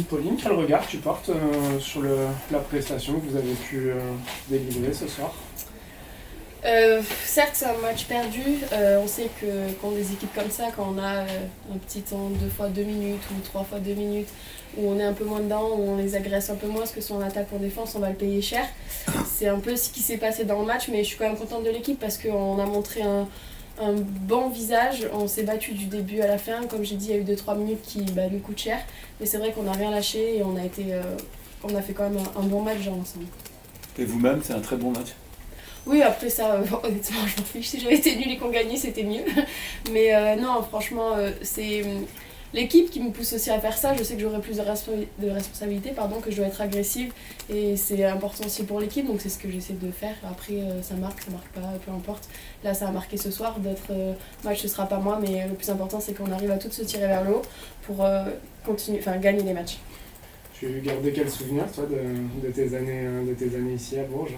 Pauline, quel regard tu portes sur la prestation que vous avez pu délivrer ce soir? Certes, c'est un match perdu. On sait que contre des équipes comme ça, quand on a un petit temps 2 fois 2 minutes ou 3 fois 2 minutes, où on est un peu moins dedans, où on les agresse un peu moins, parce que soit en attaque ou en défense, on va le payer cher. C'est un peu ce qui s'est passé dans le match, mais je suis quand même contente de l'équipe parce qu'on a montré un bon visage. On s'est battu du début à la fin. Comme j'ai dit, il y a eu 2-3 minutes qui nous coûtent cher, mais c'est vrai qu'on n'a rien lâché et on a fait quand même un bon match dans l'ensemble. Et vous-même, c'est un très bon match? Oui, après ça, honnêtement, je m'en fiche. Si j'avais été nulle et qu'on gagnait, c'était mieux. Mais non, franchement, c'est l'équipe qui me pousse aussi à faire ça. Je sais que j'aurai plus de responsabilités, que je dois être agressive. Et c'est important aussi pour l'équipe, donc c'est ce que j'essaie de faire. Après, ça marque pas, peu importe. Là, ça a marqué ce soir. D'autres matchs, ce sera pas moi, mais le plus important, c'est qu'on arrive à tous se tirer vers le haut pour gagner les matchs. Tu gardais quel souvenir, toi, de tes années ici à Bourges?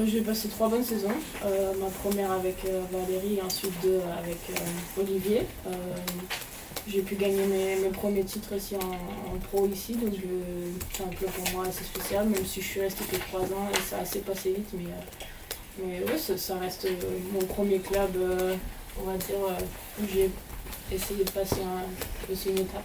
J'ai passé 3 bonnes saisons. Ma première avec Valérie et ensuite 2 avec Olivier. J'ai pu gagner mes premiers titres aussi en pro ici, donc c'est un club pour moi assez spécial, même si je suis restée que 3 ans et ça a assez passé vite. Mais ouais, ça reste mon premier club, on va dire, où j'ai essayé de passer une étape.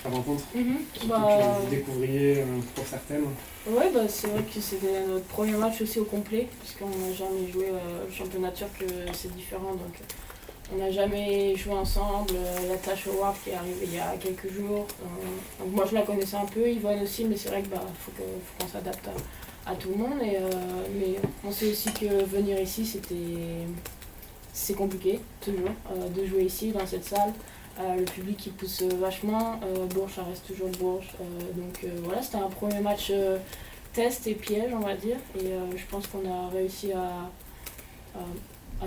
La rencontre Que vous découvriez pour certaines? Ouais, c'est vrai que c'était notre premier match aussi au complet, parce qu'on n'a jamais joué le championnat turc, c'est différent, donc on n'a jamais joué ensemble. La tâche Howard qui est arrivée il y a quelques jours, donc moi je la connaissais un peu, Yvonne aussi, mais c'est vrai que faut qu'on s'adapte à tout le monde, mais on sait aussi que venir ici c'est compliqué, toujours, de jouer ici dans cette salle. Le public qui pousse vachement, Bourges ça reste toujours Bourges, donc voilà, c'était un premier match test et piège, on va dire, et je pense qu'on a réussi à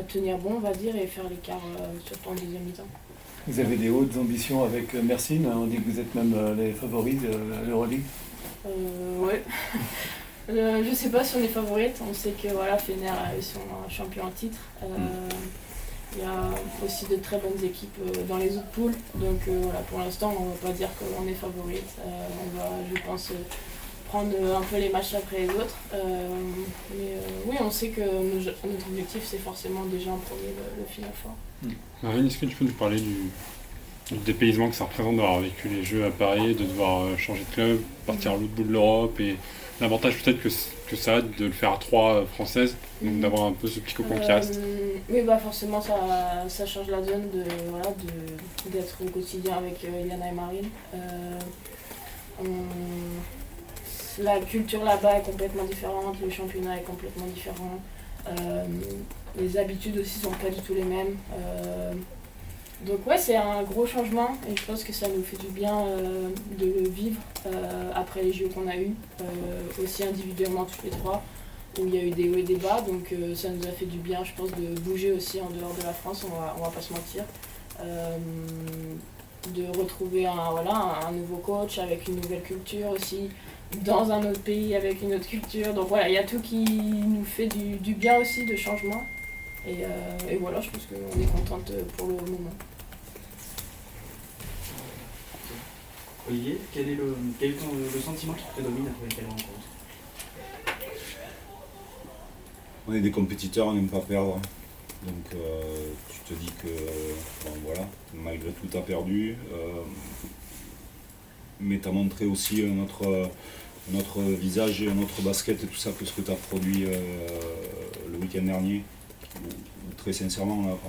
tenir bon, on va dire, et faire l'écart surtout en deuxième mi-temps. Vous avez des hautes ambitions avec Mersin, on dit que vous êtes même les favoris de l'Euroleague. Ouais. Je sais pas si on est favorites, on sait que voilà, Fener ils sont champions en titre. Il y a aussi de très bonnes équipes dans les autres poules, donc voilà, pour l'instant on ne va pas dire qu'on est favorite. On va, je pense, prendre un peu les matchs après les autres. Mais oui, on sait que notre objectif c'est forcément déjà en premier le final fort. Marine, est-ce que tu peux nous parler du dépaysement que ça représente d'avoir vécu les Jeux à Paris, de devoir changer de club, partir à l'autre bout de l'Europe, et l'avantage peut-être que ça a de le faire à 3 françaises, donc d'avoir un peu ce petit cocon qui reste? Oui, forcément ça change la zone d'être au quotidien avec Yana et Marine. La culture là-bas est complètement différente, le championnat est complètement différent. Les habitudes aussi sont pas du tout les mêmes. Donc ouais, c'est un gros changement et je pense que ça nous fait du bien de le vivre après les jeux qu'on a eus, aussi individuellement toutes les 3, où il y a eu des hauts et des bas, donc ça nous a fait du bien, je pense, de bouger aussi en dehors de la France, on va pas se mentir. De retrouver un nouveau coach avec une nouvelle culture aussi, dans un autre pays avec une autre culture, donc voilà, il y a tout qui nous fait du bien aussi, de changement. Et voilà, je pense qu'on est contente pour le moment. Olivier, quel est le sentiment qui prédomine après quelle rencontre? On est des compétiteurs, on n'aime pas perdre. Donc tu te dis que malgré tout tu as perdu. Mais tu as montré aussi notre visage et notre basket et tout ça, que ce que tu as produit le week-end dernier. Très sincèrement,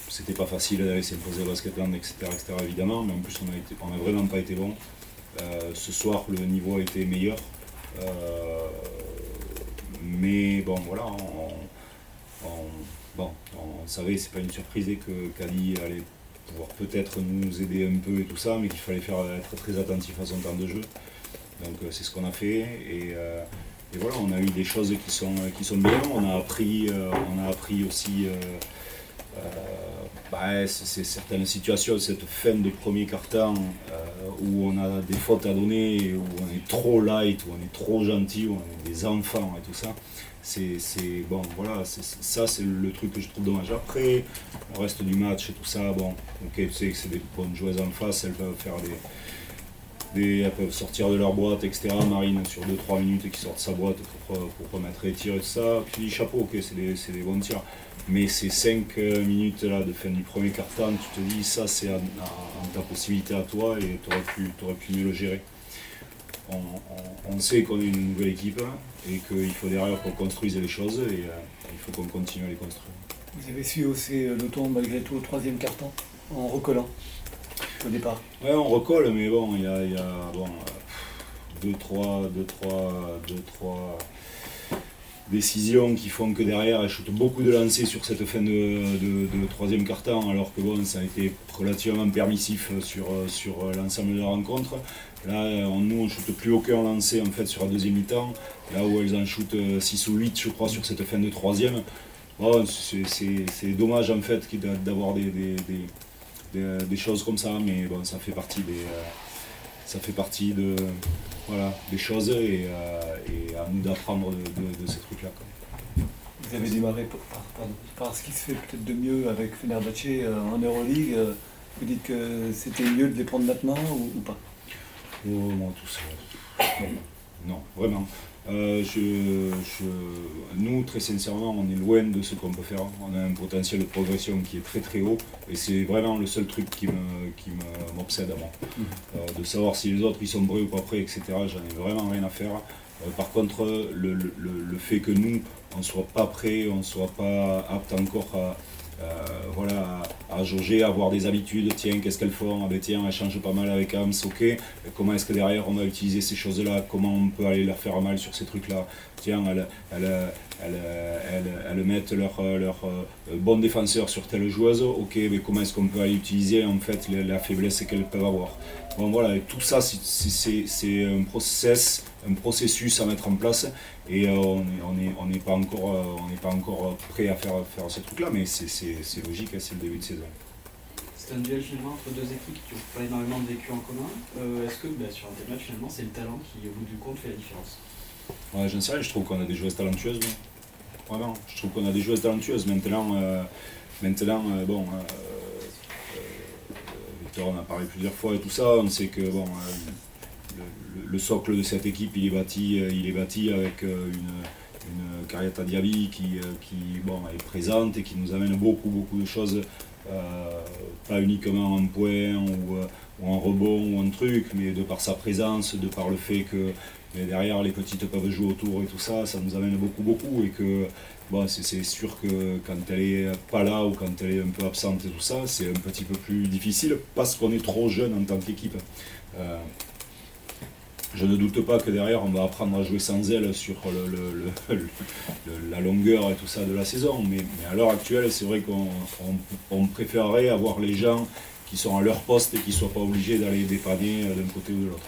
c'était pas facile d'aller s'imposer au Basketland, etc., évidemment, mais en plus on a vraiment pas été bon. Ce soir le niveau a été meilleur, mais bon voilà, on savait, c'est pas une surprise que Cali allait pouvoir peut-être nous aider un peu et tout ça, mais qu'il fallait être très attentif à son temps de jeu. Donc c'est ce qu'on a fait, et voilà, on a eu des choses qui sont bien. On a appris aussi c'est certaines situations, cette fin de premier quart-temps où on a des fautes à donner, où on est trop light, où on est trop gentil, où on est des enfants et tout ça. Bon, voilà, ça c'est le truc que je trouve dommage. Après, le reste du match et tout ça, bon, ok, tu sais que c'est des bonnes joueuses en face, elles peuvent faire elles peuvent sortir de leur boîte, etc. Marine sur 2-3 minutes et qui sortent sa boîte pour remettre les tirs et tout ça. Puis chapeau, ok, c'est des bons tirs. Mais ces 5 minutes là de fin du premier quart-temps, tu te dis ça c'est en ta possibilité à toi et tu aurais pu mieux le gérer. On sait qu'on est une nouvelle équipe et qu'il faut derrière qu'on construise les choses et il faut qu'on continue à les construire. Vous avez su hausser le ton malgré tout au troisième quart-temps en recollant au départ. Ouais, on recolle, mais bon, il y a deux, trois décisions qui font que derrière, elle shoot beaucoup de lancers sur cette fin de troisième quart-temps, alors que bon, ça a été relativement permissif sur l'ensemble de la rencontre. Là, nous, on shoote plus aucun lancé en fait sur la deuxième mi-temps, là où elles en shootent 6 ou 8, je crois, sur cette fin de troisième. Bon, c'est dommage en fait d'avoir des choses comme ça, mais bon, ça fait partie des choses et à nous d'apprendre de ces trucs-là. Vous avez démarré par ce qui se fait peut-être de mieux avec Fenerbahçe en Euroleague. Vous dites que c'était mieux de les prendre maintenant ou pas? Oh, moi, tout ça. Non, vraiment. Nous, très sincèrement, on est loin de ce qu'on peut faire. On a un potentiel de progression qui est très très haut et c'est vraiment le seul truc qui m'obsède à moi. De savoir si les autres ils sont prêts ou pas prêts, etc. J'en ai vraiment rien à faire. Par contre, le fait que nous, on ne soit pas prêts, on ne soit pas apte encore à jauger, à avoir des habitudes, tiens, qu'est-ce qu'elles font, ah ben tiens, elles changent pas mal avec Ams, ok, et comment est-ce que derrière on va utiliser ces choses-là, comment on peut aller leur faire mal sur ces trucs-là, tiens, elles mettent leur bon défenseur sur telle joueuse, ok, mais comment est-ce qu'on peut aller utiliser en fait la faiblesse qu'elles peuvent avoir. Bon voilà, et tout ça c'est un processus à mettre en place et on n'est pas encore prêt à faire ces trucs-là, mais c'est logique, c'est le début de saison. C'est un duel finalement entre deux équipes qui n'ont pas énormément de vécu en commun. Est-ce que sur un tel match finalement c'est le talent qui au bout du compte fait la différence? Ouais, j'en sais rien, je trouve qu'on a des joueuses talentueuses. Vraiment, je trouve qu'on a des joueuses talentueuses. Maintenant, bon, Victor en a parlé plusieurs fois et tout ça, on sait que bon, le socle de cette équipe il est bâti avec une Kariata Diaby qui bon, est présente et qui nous amène beaucoup de choses, pas uniquement en point ou en rebond ou en truc, mais de par sa présence, de par le fait que derrière les petites peuvent jouer autour et tout ça, ça nous amène beaucoup et que bon, c'est sûr que quand elle est pas là ou quand elle est un peu absente et tout ça, c'est un petit peu plus difficile parce qu'on est trop jeune en tant qu'équipe. Je ne doute pas que derrière on va apprendre à jouer sans elle sur la longueur et tout ça de la saison, mais à l'heure actuelle c'est vrai qu'on préférerait avoir les gens qui sont à leur poste et qui ne soient pas obligés d'aller dépanner d'un côté ou de l'autre.